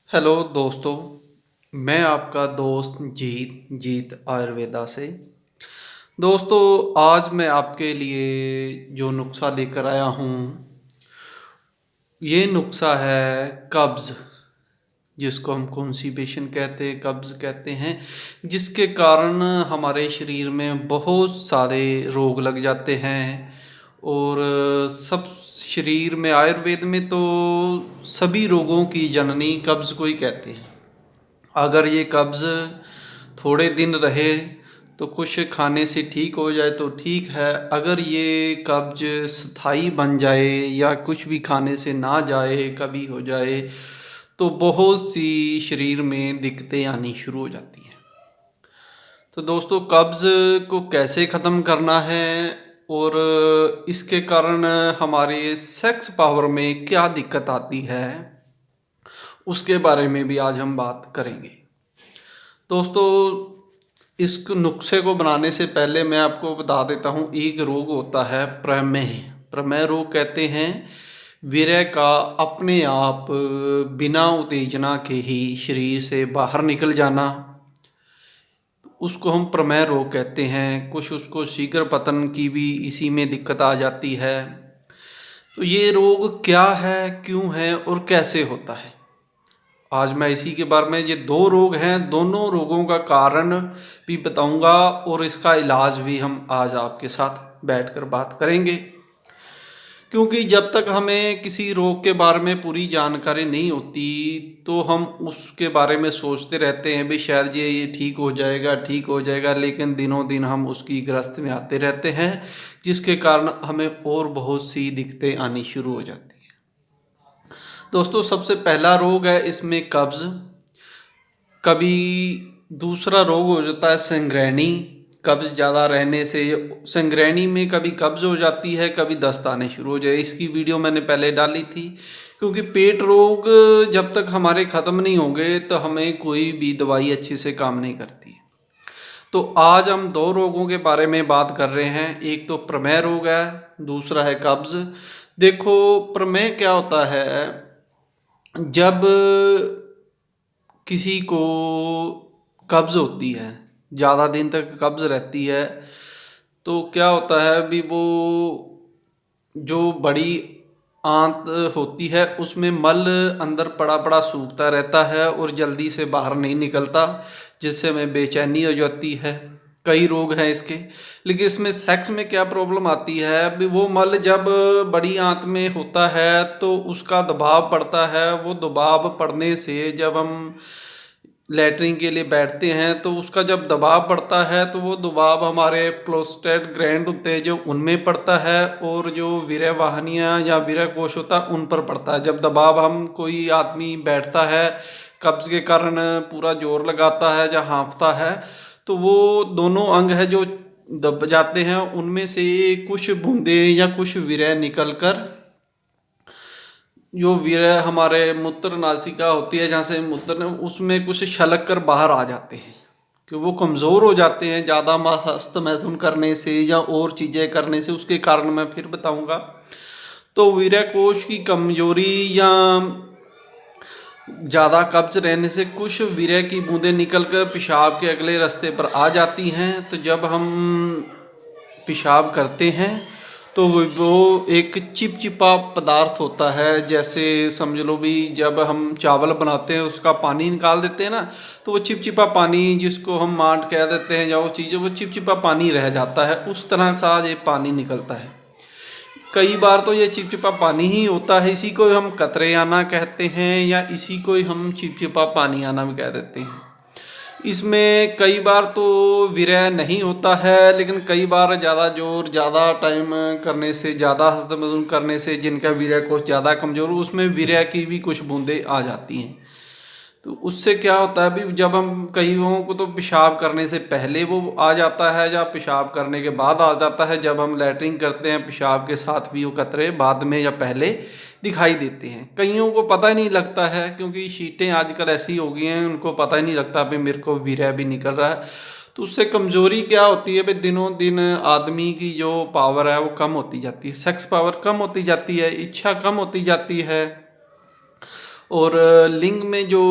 Hello दोस्तों। मैं आपका दोस्त जीत आयुर्वेदा से। दोस्तों, आज मैं आपके लिए जो नुस्खा लेकर आया हूँ, ये नुस्खा है कब्ज़, जिसको हम कॉन्स्टिपेशन कहते हैं, कब्ज़ कहते हैं, जिसके कारण हमारे शरीर में बहुत सारे रोग लग जाते हैं। और सब शरीर में आयुर्वेद में तो सभी रोगों की जननी कब्ज़ को ही कहते हैं। अगर ये कब्ज़ थोड़े दिन रहे तो कुछ खाने से ठीक हो जाए तो ठीक है। अगर ये कब्ज़ स्थायी बन जाए या कुछ भी खाने से ना जाए, कभी हो जाए, तो बहुत सी शरीर में दिक्कतें आनी शुरू हो जाती हैं। तो दोस्तों, कब्ज़ को कैसे ख़त्म करना है और इसके कारण हमारे सेक्स पावर में क्या दिक्कत आती है, उसके बारे में भी आज हम बात करेंगे। दोस्तों, इस नुस्खे को बनाने से पहले मैं आपको बता देता हूँ, एक रोग होता है प्रमेह। प्रमेह रोग कहते हैं वीर्य का अपने आप बिना उत्तेजना के ही शरीर से बाहर निकल जाना, उसको हम प्रमेह रोग कहते हैं। कुछ उसको शीघ्र पतन की भी इसी में दिक्कत आ जाती है। तो ये रोग क्या है, क्यों है और कैसे होता है, आज मैं इसी के बारे में, ये दो रोग हैं, दोनों रोगों का कारण भी बताऊंगा और इसका इलाज भी हम आज आपके साथ बैठकर बात करेंगे। क्योंकि जब तक हमें किसी रोग के बारे में पूरी जानकारी नहीं होती तो हम उसके बारे में सोचते रहते हैं भी शायद ये ठीक हो जाएगा, ठीक हो जाएगा, लेकिन दिनों दिन हम उसकी ग्रस्त में आते रहते हैं, जिसके कारण हमें और बहुत सी दिक्कतें आनी शुरू हो जाती हैं। दोस्तों, सबसे पहला रोग है इसमें कब्ज़। कभी दूसरा रोग हो जाता है संग्रहणी। कब्ज़ ज़्यादा रहने से संग्रहणी में कभी कब्ज़ हो जाती है, कभी दस्त आने शुरू हो जाए। इसकी वीडियो मैंने पहले डाली थी। क्योंकि पेट रोग जब तक हमारे ख़त्म नहीं होंगे तो हमें कोई भी दवाई अच्छे से काम नहीं करती। तो आज हम दो रोगों के बारे में बात कर रहे हैं, एक तो प्रमेह रोग है, दूसरा है कब्ज़। देखो, प्रमेह क्या होता है, जब किसी को कब्ज़ होती है, ज़्यादा दिन तक कब्ज़ रहती है, तो क्या होता है भी वो जो बड़ी आंत होती है उसमें मल अंदर पड़ा पड़ा सूखता रहता है और जल्दी से बाहर नहीं निकलता, जिससे हमें बेचैनी हो जाती है। कई रोग हैं इसके। लेकिन इसमें सेक्स में क्या प्रॉब्लम आती है भी, वो मल जब बड़ी आंत में होता है तो उसका दबाव पड़ता है। वो दबाव पड़ने से जब हम लैट्रिन के लिए बैठते हैं तो उसका जब दबाव पड़ता है तो वो दबाव हमारे प्रोस्टेट ग्लैंड होते हैं जो उनमें पड़ता है, और जो वीर्य वाहिनियाँ या वीर्य कोश होता है उन पर पड़ता है। जब दबाव हम कोई आदमी बैठता है कब्ज़ के कारण, पूरा जोर लगाता है या हाँफता है, तो वो दोनों अंग है जो दब जाते हैं, उनमें से कुछ बूंदे या कुछ वीर्य निकल कर, जो वीर्य हमारे मूत्र नासिका होती है जहाँ से मूत्र, उसमें कुछ छलक कर बाहर आ जाते हैं। कि वो कमज़ोर हो जाते हैं ज़्यादा हस्त मैथुन करने से या और चीज़ें करने से, उसके कारण मैं फिर बताऊंगा। तो वीर्य कोश की कमजोरी या ज़्यादा कब्ज रहने से कुछ वीर्य की बूंदें निकलकर पेशाब के अगले रास्ते पर आ जाती हैं। तो जब हम पेशाब करते हैं तो वो एक चिपचिपा पदार्थ होता है, जैसे समझ लो भी जब हम चावल बनाते हैं उसका पानी निकाल देते हैं ना, तो वो चिपचिपा पानी जिसको हम मांड कह देते हैं, या वो चीज़ें, वो चिपचिपा पानी रह जाता है, उस तरह सा ये पानी निकलता है। कई बार तो ये चिपचिपा पानी ही होता है, इसी को हम कतरे आना कहते हैं या इसी को हम चिपचिपा पानी आना भी कह देते हैं। इसमें कई बार तो वीर्य नहीं होता है, लेकिन कई बार ज़्यादा जोर, ज़्यादा टाइम करने से, ज़्यादा हस्तमैथुन करने से जिनका वीर्य कोश ज़्यादा कमज़ोर, उसमें वीर्य की भी कुछ बूंदें आ जाती हैं। तो उससे क्या होता है भी, जब हम, कई लोगों को तो पेशाब करने से पहले वो आ जाता है या पेशाब करने के बाद आ जाता है। जब हम लैट्रिन करते हैं पेशाब के साथ भी वो कतरे बाद में या पहले दिखाई देते हैं। कईयों को पता ही नहीं लगता है, क्योंकि शीटें आजकल ऐसी हो गई हैं, उनको पता ही नहीं लगता भी मेरे को वीर्य भी निकल रहा है। तो उससे कमज़ोरी क्या होती है भाई, दिनों दिन आदमी की जो पावर है वो कम होती जाती है, सेक्स पावर कम होती जाती है, इच्छा कम होती जाती है। और लिंग में जो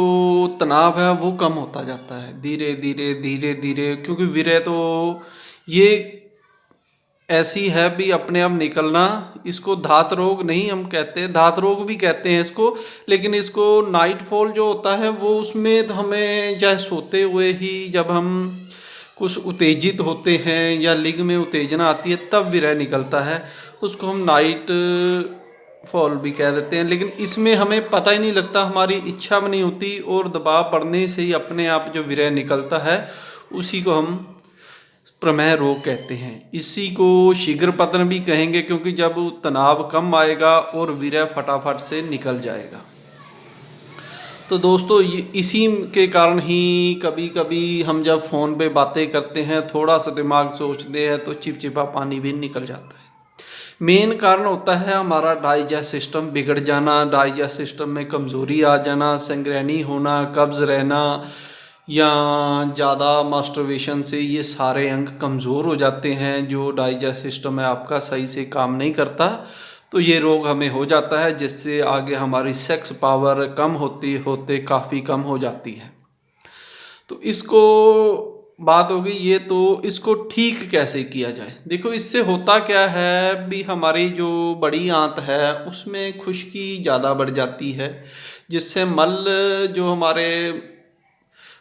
तनाव है वो कम होता जाता है धीरे धीरे धीरे धीरे, क्योंकि वीर्य तो ये ऐसी है भी अपने आप निकलना। इसको धात रोग नहीं हम कहते, धात रोग भी कहते हैं इसको, लेकिन इसको नाइट फॉल जो होता है वो उसमें तो हमें चाहे सोते हुए ही जब हम कुछ उत्तेजित होते हैं या लिंग में उत्तेजना आती है तब विरह निकलता है, उसको हम नाइट फॉल भी कह देते हैं। लेकिन इसमें हमें पता ही नहीं लगता, हमारी इच्छा भी नहीं होती और दबाव पड़ने से ही अपने आप जो विरह निकलता है उसी को हम प्रमेह रोग कहते हैं। इसी को शीघ्र पतन भी कहेंगे, क्योंकि जब तनाव कम आएगा और विरह फटाफट से निकल जाएगा। तो दोस्तों ये इसी के कारण ही कभी कभी हम जब फ़ोन पे बातें करते हैं थोड़ा सा दिमाग सोचते हैं तो चिपचिपा पानी भी निकल जाता है। मेन कारण होता है हमारा डाइजेस्ट सिस्टम बिगड़ जाना, डाइजेस्ट सिस्टम में कमज़ोरी आ जाना, संग्रहणी होना, कब्ज़ रहना या ज़्यादा मास्टरबेशन से ये सारे अंग कमज़ोर हो जाते हैं। जो डाइजेस्ट सिस्टम है आपका सही से काम नहीं करता तो ये रोग हमें हो जाता है, जिससे आगे हमारी सेक्स पावर कम होती होते काफ़ी कम हो जाती है। तो इसको बात हो गई ये, तो इसको ठीक कैसे किया जाए। देखो इससे होता क्या है भी हमारी जो बड़ी आंत है उसमें खुश्की ज़्यादा बढ़ जाती है, जिससे मल जो हमारे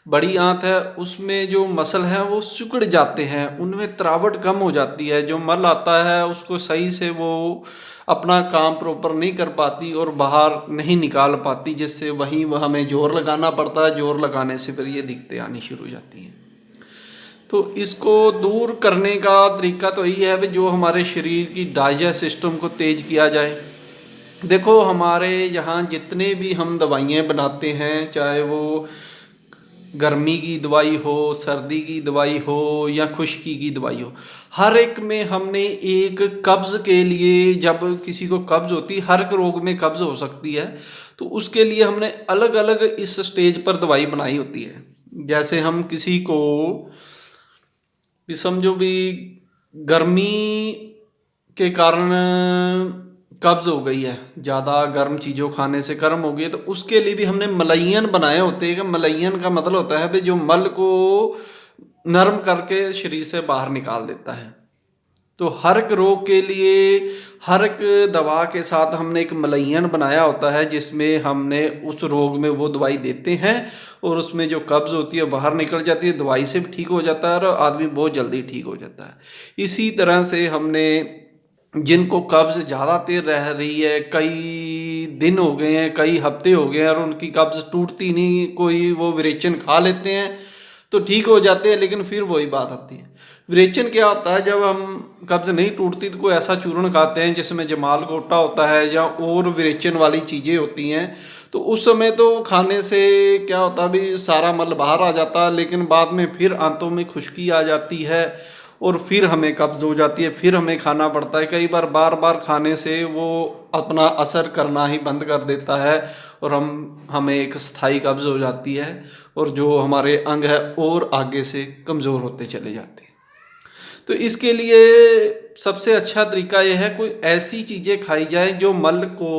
बड़ी आंत है उसमें जो मसल है वो सिकुड़ जाते हैं, उनमें तरावट कम हो जाती है। जो मल आता है उसको सही से वो अपना काम प्रॉपर नहीं कर पाती और बाहर नहीं निकाल पाती, जिससे वहीं वह हमें जोर लगाना पड़ता है। जोर लगाने से फिर ये दिक्कतें आनी शुरू हो जाती हैं। तो इसको दूर करने का तरीका तो यही है कि जो हमारे शरीर की डाइजेस्ट सिस्टम को तेज किया जाए। देखो हमारे यहाँ जितने भी हम दवाइयाँ बनाते हैं, चाहे वो गर्मी की दवाई हो, सर्दी की दवाई हो या खुश्की की दवाई हो, हर एक में हमने एक कब्ज़ के लिए, जब किसी को कब्ज़ होती, हर एक रोग में कब्ज़ हो सकती है, तो उसके लिए हमने अलग अलग इस स्टेज पर दवाई बनाई होती है। जैसे हम किसी को भी समझो भी गर्मी के कारण कब्ज़ हो गई है, ज़्यादा गर्म चीज़ों खाने से गर्म हो गई है, तो उसके लिए भी हमने मलैयन बनाए होते हैं। कि मलैयन का मतलब होता है भी जो मल को नरम करके शरीर से बाहर निकाल देता है। तो हर एक रोग के लिए हर एक दवा के साथ हमने एक मलैयन बनाया होता है, जिसमें हमने उस रोग में वो दवाई देते हैं और उसमें जो कब्ज़ होती है बाहर निकल जाती है, दवाई से भी ठीक हो जाता है और आदमी बहुत जल्दी ठीक हो जाता है। इसी तरह से हमने जिनको कब्ज़ ज़्यादा देर रह रही है, कई दिन हो गए हैं, कई हफ्ते हो गए हैं और उनकी कब्ज़ टूटती नहीं, कोई वो विरेचन खा लेते हैं तो ठीक हो जाते हैं। लेकिन फिर वही बात आती है, विरेचन क्या होता है, जब हम कब्ज़ नहीं टूटती तो कोई ऐसा चूर्ण खाते हैं जिसमें जमाल गोटा होता है या और विरेचन वाली चीज़ें होती हैं, तो उस समय तो खाने से क्या होता है भी सारा मल बाहर आ जाता है, लेकिन बाद में फिर आंतों में खुश्की आ जाती है और फिर हमें कब्ज़ हो जाती है, फिर हमें खाना पड़ता है। कई बार बार बार खाने से वो अपना असर करना ही बंद कर देता है और हमें एक स्थायी कब्ज़ हो जाती है और जो हमारे अंग है और आगे से कमज़ोर होते चले जाते हैं। तो इसके लिए सबसे अच्छा तरीका यह है कोई ऐसी चीज़ें खाई जाए जो मल को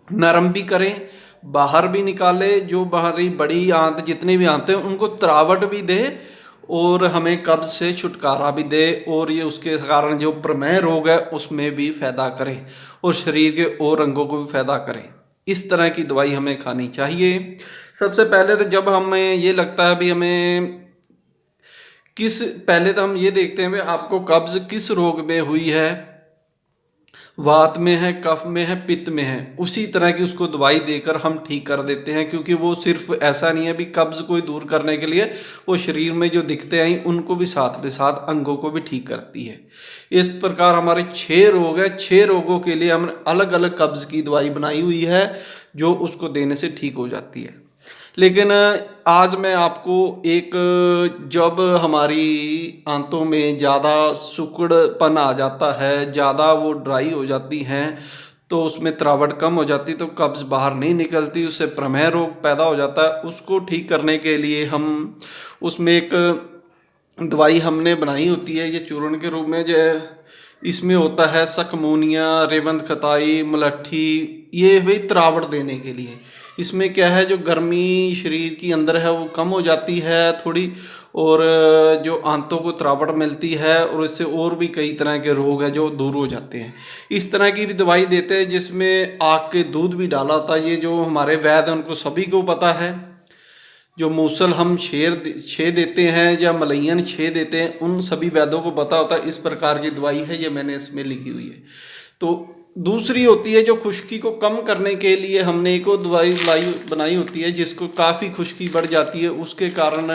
नरम भी करें, बाहर भी निकाले, जो बाहरी बड़ी आंत जितनी भी आंतें हैं उनको तरावट भी दे और हमें कब्ज़ से छुटकारा भी दे, और ये उसके कारण जो प्रमेह रोग है उसमें भी फ़ायदा करे और शरीर के और अंगों को भी फ़ायदा करे। इस तरह की दवाई हमें खानी चाहिए। सबसे पहले तो जब हमें ये लगता है भी हमें पहले तो हम ये देखते हैं भी आपको कब्ज़ किस रोग में हुई है, वात में है, कफ में है, पित्त में है, उसी तरह की उसको दवाई देकर हम ठीक कर देते हैं। क्योंकि वो सिर्फ ऐसा नहीं है भी कब्ज़ को ही दूर करने के लिए, वो शरीर में जो दिक्कतें आई उनको भी साथ के साथ अंगों को भी ठीक करती है। इस प्रकार हमारे 6 रोग है, 6 रोगों के लिए हमने अलग अलग कब्ज़ की दवाई बनाई हुई है जो उसको देने से ठीक हो जाती है। लेकिन आज मैं आपको एक, जब हमारी आंतों में ज़्यादा सिकुड़पन आ जाता है, ज़्यादा वो ड्राई हो जाती हैं, तो उसमें तरावट कम हो जाती, तो कब्ज़ बाहर नहीं निकलती, उससे प्रमेह रोग पैदा हो जाता है। उसको ठीक करने के लिए हम उसमें एक दवाई हमने बनाई होती है, ये चूर्ण के रूप में, जो इसमें होता है सकमोनिया, रेवंत खताई, मलट्ठी, ये हुई तरावट देने के लिए। इसमें क्या है, जो गर्मी शरीर की अंदर है वो कम हो जाती है थोड़ी, और जो आंतों को त्रावट मिलती है, और इससे और भी कई तरह के रोग हैं जो दूर हो जाते हैं। इस तरह की भी दवाई देते हैं जिसमें आग के दूध भी डाला होता है। ये जो हमारे वैद्य हैं उनको सभी को पता है। जो मूसल हम छः देते हैं या मलैयन छः देते हैं, उन सभी वैद्यों को पता होता है इस प्रकार की दवाई है, ये मैंने इसमें लिखी हुई है। तो दूसरी होती है जो खुश्की को कम करने के लिए हमने एक और दवाई बनाई होती है, जिसको काफ़ी खुश्की बढ़ जाती है, उसके कारण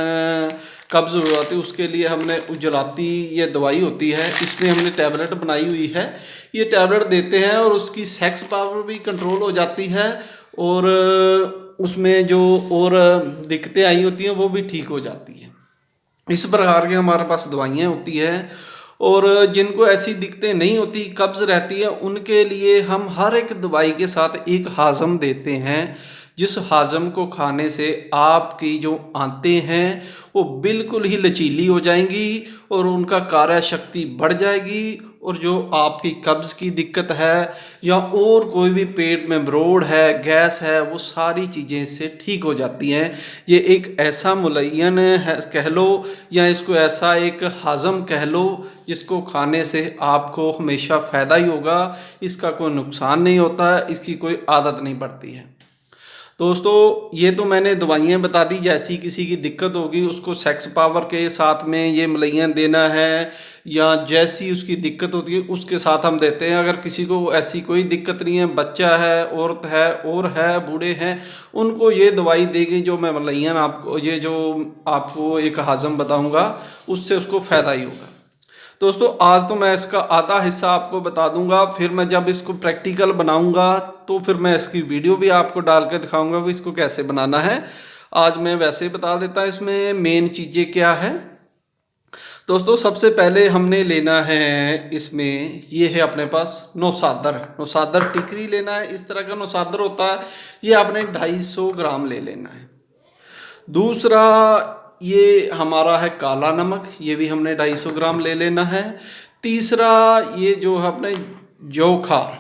कब्ज़ हो जाती है, उसके लिए हमने उजलाती ये दवाई होती है, इसमें हमने टैबलेट बनाई हुई है। ये टैबलेट देते हैं और उसकी सेक्स पावर भी कंट्रोल हो जाती है, और उसमें जो और दिक्कतें आई होती हैं वो भी ठीक हो जाती हैं। इस प्रकार की हमारे पास दवाइयाँ होती हैं। और जिनको ऐसी दिक्कतें नहीं होती, कब्ज़ रहती है, उनके लिए हम हर एक दवाई के साथ एक हाज़म देते हैं, जिस हाज़म को खाने से आपकी जो आंतें हैं वो बिल्कुल ही लचीली हो जाएंगी और उनका कार्य शक्ति बढ़ जाएगी, और जो आपकी कब्ज़ की दिक्कत है या और कोई भी पेट में मरोड़ है, गैस है, वो सारी चीज़ें इससे ठीक हो जाती हैं। ये एक ऐसा मुलय्यन है कह लो, या इसको ऐसा एक हाज़म कह लो, जिसको खाने से आपको हमेशा फ़ायदा ही होगा, इसका कोई नुकसान नहीं होता है, इसकी कोई आदत नहीं पड़ती है। दोस्तों, ये तो मैंने दवाइयाँ बता दी, जैसी किसी की दिक्कत होगी उसको सेक्स पावर के साथ में ये मलैयन देना है, या जैसी उसकी दिक्कत होती है उसके साथ हम देते हैं। अगर किसी को ऐसी कोई दिक्कत नहीं है, बच्चा है, औरत है, और है, बूढ़े हैं, उनको ये दवाई देगी जो मैं मलैयन आपको, ये जो आपको एक हाज़म बताऊँगा, उससे उसको फ़ायदा ही होगा। दोस्तों, आज तो मैं इसका आधा हिस्सा आपको बता दूंगा, फिर मैं जब इसको प्रैक्टिकल बनाऊंगा तो फिर मैं इसकी वीडियो भी आपको डाल के दिखाऊंगा कि इसको कैसे बनाना है। आज मैं वैसे ही बता देता हूँ इसमें मेन चीज़ें क्या है। दोस्तों, सबसे पहले हमने लेना है, इसमें ये है अपने पास नौसादर टिकरी लेना है। इस तरह का नौसादर होता है, ये आपने 250 ग्राम ले लेना है। दूसरा, ये हमारा है काला नमक, ये भी हमने 250 ग्राम ले लेना है। तीसरा, ये जो है अपने जौखार,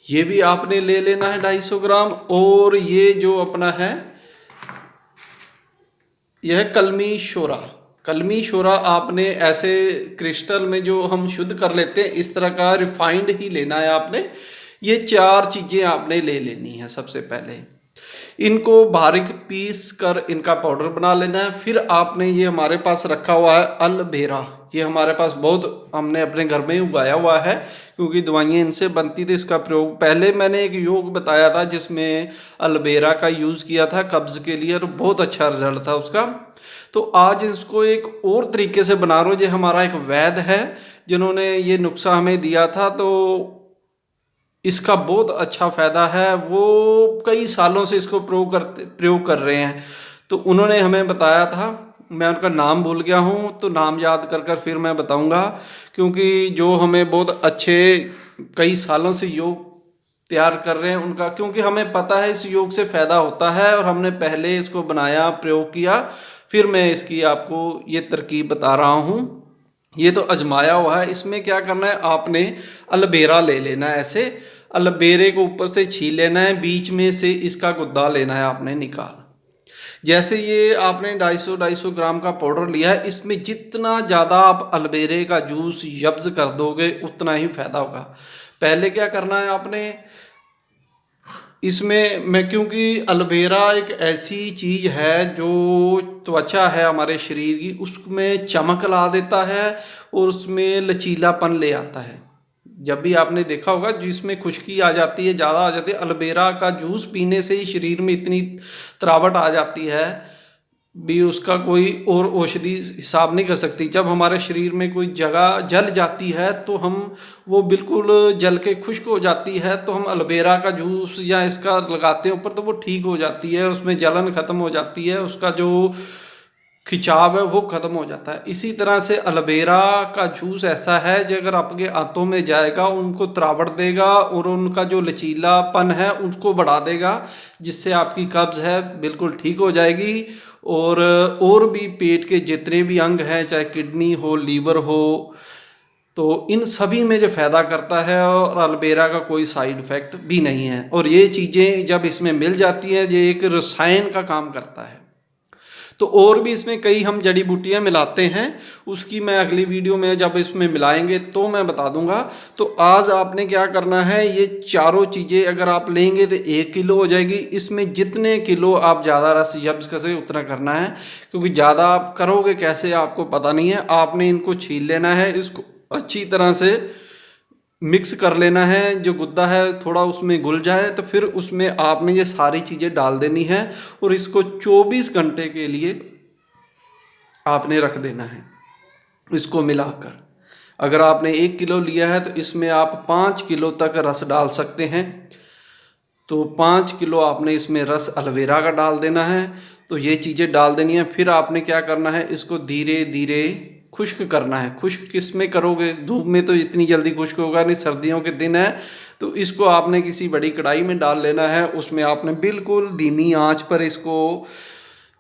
ये भी आपने ले लेना है 250 ग्राम। और ये जो अपना है, यह है कलमी शोरा आपने ऐसे क्रिस्टल में जो हम शुद्ध कर लेते हैं, इस तरह का रिफाइंड ही लेना है आपने। ये 4 चीज़ें आपने ले लेनी है। सबसे पहले इनको बारीक पीस कर इनका पाउडर बना लेना है। फिर आपने, ये हमारे पास रखा हुआ है एलोवेरा, ये हमारे पास बहुत हमने अपने घर में ही उगाया हुआ है, क्योंकि दवाइयाँ इनसे बनती थी। इसका प्रयोग पहले मैंने एक योग बताया था जिसमें एलोवेरा का यूज़ किया था कब्ज़ के लिए, और बहुत अच्छा रिजल्ट था उसका। तो आज इसको एक और तरीके से बना रहा हूँ। ये हमारा एक वैद्य है जिन्होंने ये नुस्खा हमें दिया था, तो इसका बहुत अच्छा फ़ायदा है। वो कई सालों से इसको प्रयोग कर रहे हैं, तो उन्होंने हमें बताया था। मैं उनका नाम भूल गया हूँ, तो नाम याद कर कर फिर मैं बताऊँगा, क्योंकि जो हमें बहुत अच्छे कई सालों से योग तैयार कर रहे हैं उनका, क्योंकि हमें पता है इस योग से फ़ायदा होता है, और हमने पहले इसको बनाया, प्रयोग किया, फिर मैं इसकी आपको ये तरकीब बता रहा हूँ। ये तो आजमाया हुआ है। इसमें क्या करना है, आपने एलोवेरा ले लेना है। ऐसे एलोवेरे को ऊपर से छील लेना है, बीच में से इसका गुद्दा लेना है आपने निकाल। जैसे ये आपने 250 ग्राम का पाउडर लिया है, इसमें जितना ज़्यादा आप एलोवेरे का जूस यब्ज़ कर दोगे उतना ही फ़ायदा होगा। पहले क्या करना है आपने, इसमें मैं, क्योंकि एलोवेरा एक ऐसी चीज़ है जो त्वचा है हमारे शरीर की, उसमें चमक ला देता है और उसमें लचीलापन ले आता है। जब भी आपने देखा होगा जिसमें खुश्की आ जाती है, ज़्यादा आ जाती है, एलोवेरा का जूस पीने से ही शरीर में इतनी तरावट आ जाती है भी उसका कोई और औषधि हिसाब नहीं कर सकती। जब हमारे शरीर में कोई जगह जल जाती है तो हम, वो बिल्कुल जल के खुश्क हो जाती है, तो हम एलोवेरा का जूस या इसका लगाते हैं ऊपर, तो वो ठीक हो जाती है, उसमें जलन ख़त्म हो जाती है, उसका जो खिंचाव है वो ख़त्म हो जाता है। इसी तरह से एलोवेरा का जूस ऐसा है जो अगर आपके आंतों में जाएगा उनको तरावट देगा और उनका जो लचीलापन है उसको बढ़ा देगा, जिससे आपकी कब्ज़ है बिल्कुल ठीक हो जाएगी। और भी पेट के जितने भी अंग हैं, चाहे किडनी हो, लीवर हो, तो इन सभी में जो फ़ायदा करता है, और एलोवेरा का कोई साइड इफ़ेक्ट भी नहीं है। और ये चीज़ें जब इसमें मिल जाती हैं, ये एक रसायन का काम करता है। तो और भी इसमें कई हम जड़ी बूटियाँ मिलाते हैं, उसकी मैं अगली वीडियो में जब इसमें मिलाएंगे तो मैं बता दूंगा। तो आज आपने क्या करना है, ये चारों चीज़ें अगर आप लेंगे तो 1 किलो हो जाएगी। इसमें जितने किलो आप ज़्यादा रस जब कसे उतना करना है, क्योंकि ज़्यादा आप करोगे कैसे आपको पता नहीं है। आपने इनको छील लेना है, इसको अच्छी तरह से मिक्स कर लेना है, जो गुद्दा है थोड़ा उसमें घुल जाए तो फिर उसमें आपने ये सारी चीज़ें डाल देनी है और इसको 24 घंटे के लिए आपने रख देना है इसको मिलाकर। अगर आपने 1 किलो लिया है तो इसमें आप 5 किलो तक रस डाल सकते हैं। तो 5 किलो आपने इसमें रस एलोवेरा का डाल देना है। तो ये चीज़ें डाल देनी है। फिर आपने क्या करना है, इसको धीरे धीरे खुश्क करना है। खुश्क किस में करोगे, धूप में तो इतनी जल्दी खुश्क होगा नहीं, सर्दियों के दिन है। तो इसको आपने किसी बड़ी कढ़ाई में डाल लेना है, उसमें आपने बिल्कुल धीमी आंच पर इसको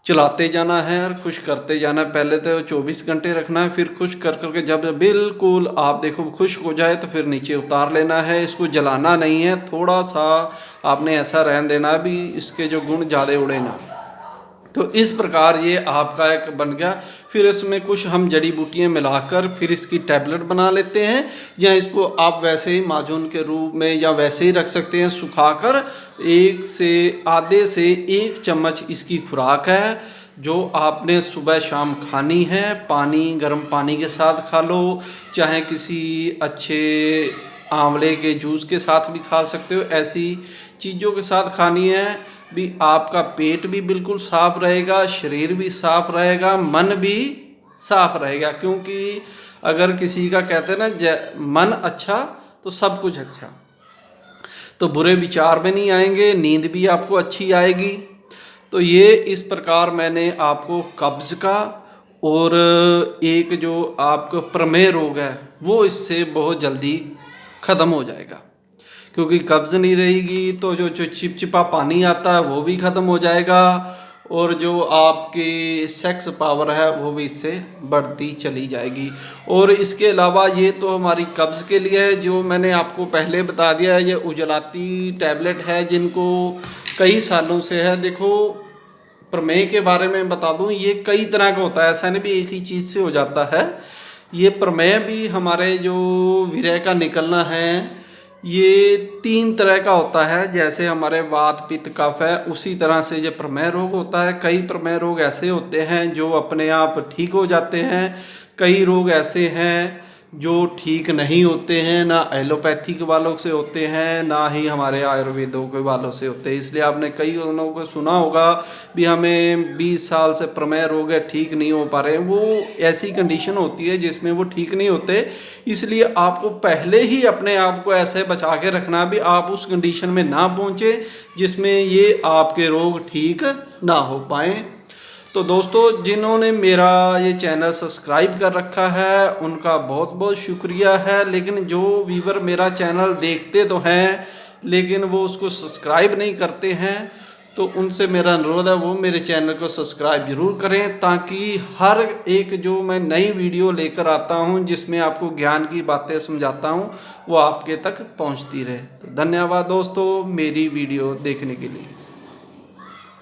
चलाते जाना है और खुश्क करते जाना है। पहले तो 24 घंटे रखना है, फिर खुश्क कर करके जब बिल्कुल आप देखो खुश्क हो जाए तो फिर नीचे उतार लेना है। इसको जलाना नहीं है, थोड़ा सा आपने ऐसा रहने देना है भी इसके जो गुण ज़्यादा उड़े ना। तो इस प्रकार ये आपका एक बन गया। फिर इसमें कुछ हम जड़ी बूटियाँ मिलाकर फिर इसकी टैबलेट बना लेते हैं, या इसको आप वैसे ही माजून के रूप में या वैसे ही रख सकते हैं सुखाकर। 1 से आधे से 1 चम्मच इसकी खुराक है, जो आपने सुबह शाम खानी है। पानी, गर्म पानी के साथ खा लो, चाहे किसी अच्छे आंवले के जूस के साथ भी खा सकते हो। ऐसी चीज़ों के साथ खानी है भी, आपका पेट भी बिल्कुल साफ रहेगा, शरीर भी साफ रहेगा, मन भी साफ रहेगा। क्योंकि अगर किसी का कहते हैं ना मन अच्छा तो सब कुछ अच्छा, तो बुरे विचार में नहीं आएंगे, नींद भी आपको अच्छी आएगी। तो ये इस प्रकार मैंने आपको कब्ज़ का और एक जो आपको प्रमेह रोग है वो इससे बहुत जल्दी ख़त्म हो जाएगा। क्योंकि कब्ज़ नहीं रहेगी तो जो चिपचिपा पानी आता है वो भी ख़त्म हो जाएगा, और जो आपकी सेक्स पावर है वो भी इससे बढ़ती चली जाएगी। और इसके अलावा ये तो हमारी कब्ज़ के लिए है, जो मैंने आपको पहले बता दिया है। ये उजलाती टैबलेट है जिनको कई सालों से है। देखो, प्रमेह के बारे में बता दूं, ये कई तरह का होता है, ऐसा नहीं भी एक ही चीज़ से हो जाता है। ये प्रमेह भी हमारे जो वीर्य का निकलना है ये 3 तरह का होता है। जैसे हमारे वात, पित्त, कफ है, उसी तरह से ये प्रमेह रोग होता है। कई प्रमेह रोग ऐसे होते हैं जो अपने आप ठीक हो जाते हैं, कई रोग ऐसे हैं जो ठीक नहीं होते हैं, ना एलोपैथिक वालों से होते हैं ना ही हमारे आयुर्वेदों के वालों से होते हैं। इसलिए आपने कई लोगों को सुना होगा भी हमें 20 साल से प्रमेह रोग है, ठीक नहीं हो पा रहे हैं। वो ऐसी कंडीशन होती है जिसमें वो ठीक नहीं होते। इसलिए आपको पहले ही अपने आप को ऐसे बचा के रखना भी आप उस कंडीशन में ना पहुँचे जिसमें ये आपके रोग ठीक ना हो पाएँ। तो दोस्तों, जिन्होंने मेरा ये चैनल सब्सक्राइब कर रखा है उनका बहुत बहुत शुक्रिया है। लेकिन जो व्यूवर मेरा चैनल देखते तो हैं लेकिन वो उसको सब्सक्राइब नहीं करते हैं, तो उनसे मेरा अनुरोध है वो मेरे चैनल को सब्सक्राइब ज़रूर करें, ताकि हर एक जो मैं नई वीडियो लेकर आता हूं जिसमें आपको ज्ञान की बातें समझाता हूं वो आपके तक पहुंचती रहे। तो धन्यवाद दोस्तों मेरी वीडियो देखने के लिए।